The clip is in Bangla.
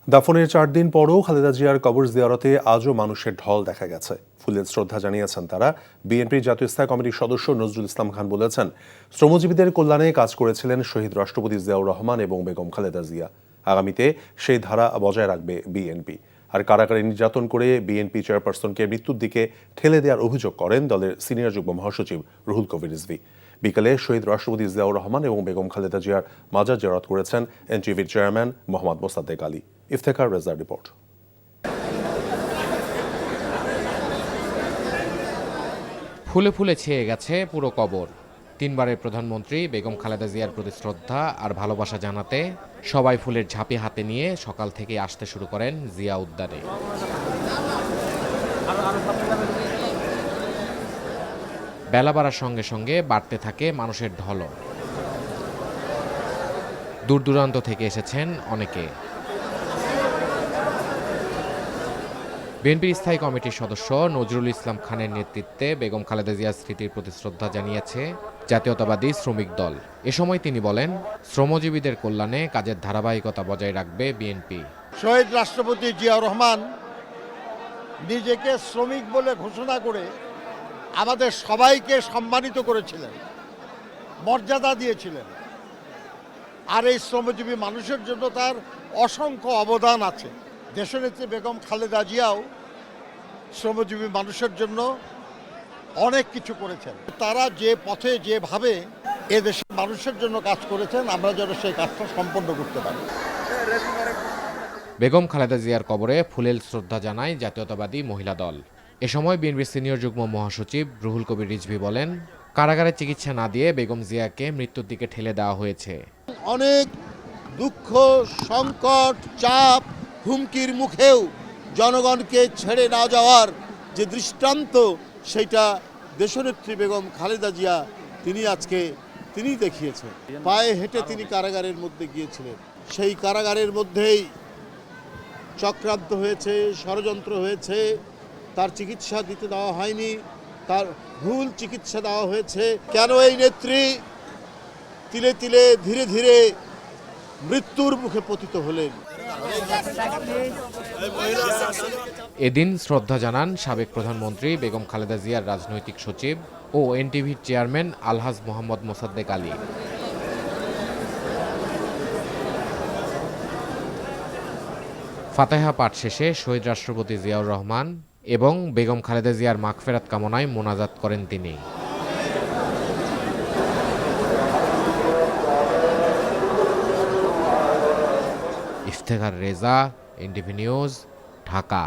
দাফনের 4 দিন পরও খালেদা জিয়ার কবর জিয়ারতে আজও মানুষের ঢল দেখা গেছে। ফুলের শ্রদ্ধা জানিয়েছেন তারা। বিএনপির জাতীয় স্থায়ী কমিটির সদস্য নজরুল ইসলাম খান বলেছেন, শ্রমজীবীদের কল্যাণে কাজ করেছিলেন শহীদ রাষ্ট্রপতি জিয়াউর রহমান এবং বেগম খালেদা জিয়া। আগামীতে সেই ধারা বজায় রাখবে বিএনপি। আর কারাগারে নির্যাতন করে বিএনপি চেয়ারপারসনকে মৃত্যুর দিকে ঠেলে দেওয়ার অভিযোগ করেন দলের সিনিয়র যুগ্ম মহাসচিব রুহুল কবির রিজভী। বিকেলে শহীদ রাষ্ট্রপতি জিয়াউর রহমান এবং বেগম খালেদা জিয়ার মাজার জিয়ারত করেছেন এনটিভির চেয়ারম্যান মোহাম্মদ মোসাদ্দেক আলী। ইফতেখার রেজার রিপোর্ট। ফুলে ফুলে ছেয়ে গেছে পুরো কবর। তিনবারের প্রধানমন্ত্রী বেগম খালেদা জিয়ার প্রতি শ্রদ্ধা আর ভালোবাসা জানাতে সবাই ফুলের ঝাঁপি হাতে নিয়ে সকাল থেকে আসতে শুরু করেন জিয়া উদ্যানে। বেলা বাড়ার সঙ্গে সঙ্গে বাড়তে থাকে মানুষের ঢলও। দূর দূরান্ত থেকে এসেছেন অনেকে। বিএনপির স্থায়ী কমিটির সদস্য নজরুল ইসলাম খানের নেতৃত্বে বেগম খালেদা জিয়ার স্মৃতির প্রতি শ্রদ্ধা জানিয়েছে জাতীয়তাবাদী শ্রমিক দল। এ সময় তিনি বলেন, শ্রমজীবীদের কল্যাণে কাজের ধারাবাহিকতা বজায় রাখবে বিএনপি। শহীদ রাষ্ট্রপতি জিয়াউর রহমান নিজেকে শ্রমিক বলে ঘোষণা করে আমাদের সবাইকে সম্মানিত করেছিলেন, মর্যাদা দিয়েছিলেন। আর এই শ্রমজীবী মানুষের জন্য তার অসংখ্য অবদান আছে। দেশনেত্রী বেগম খালেদা জিয়াও শ্রমজীবী মানুষের জন্য অনেক কিছু করেছেন। তারা যে পথে যেভাবে এদেশের মানুষের জন্য কাজ করেছেন, আমরা যেন সেই কাজটা সম্পন্ন করতে পারি। বেগম খালেদা জিয়ার কবরে ফুলেল শ্রদ্ধা জানায় জাতীয়তাবাদী মহিলা দল। এ সময় বিএনপির সিনিয়র যুগ্ম মহাসচিব রুহুল কবির রিজভী বলেন, কারাগারে চিকিৎসা না দিয়ে বেগম জিয়াকে মৃত্যুর দিকে ঠেলে দেওয়া হয়েছে। অনেক দুঃখ, সংকট, চাপ, হুমকির মুখেও জনগণকে ছেড়ে না যাওয়ার যে দৃষ্টান্ত, সেটা দেশনেত্রী বেগম খালেদা জিয়া তিনি দেখিয়েছেন। পায়ে হেঁটে তিনি কারাগারের মধ্যে গিয়েছিলেন। সেই কারাগারের মধ্যেই চক্রান্ত হয়েছে, ষড়যন্ত্র হয়েছে, তার চিকিৎসা দিতে দেওয়া হয়নি, তার ভুল চিকিৎসা দেওয়া হয়েছে। কেন এই নেত্রী তিলে তিলে ধীরে ধীরে মৃত্যুর মুখে পতিত হলেন? এদিন শ্রদ্ধা জানান সাবেক প্রধানমন্ত্রী বেগম খালেদা জিয়ার রাজনৈতিক সচিব ও এনটিভির চেয়ারম্যান আলহাজ মোহাম্মদ মোসাদ্দেক আলী। ফাতেহা পাঠ শেষে শহীদ রাষ্ট্রপতি জিয়াউর রহমান এবং বেগম খালেদা জিয়ার মাগফেরাত কামনায় মোনাজাত করেন তিনি। Iftekhar Reza, NTV news, Dhaka.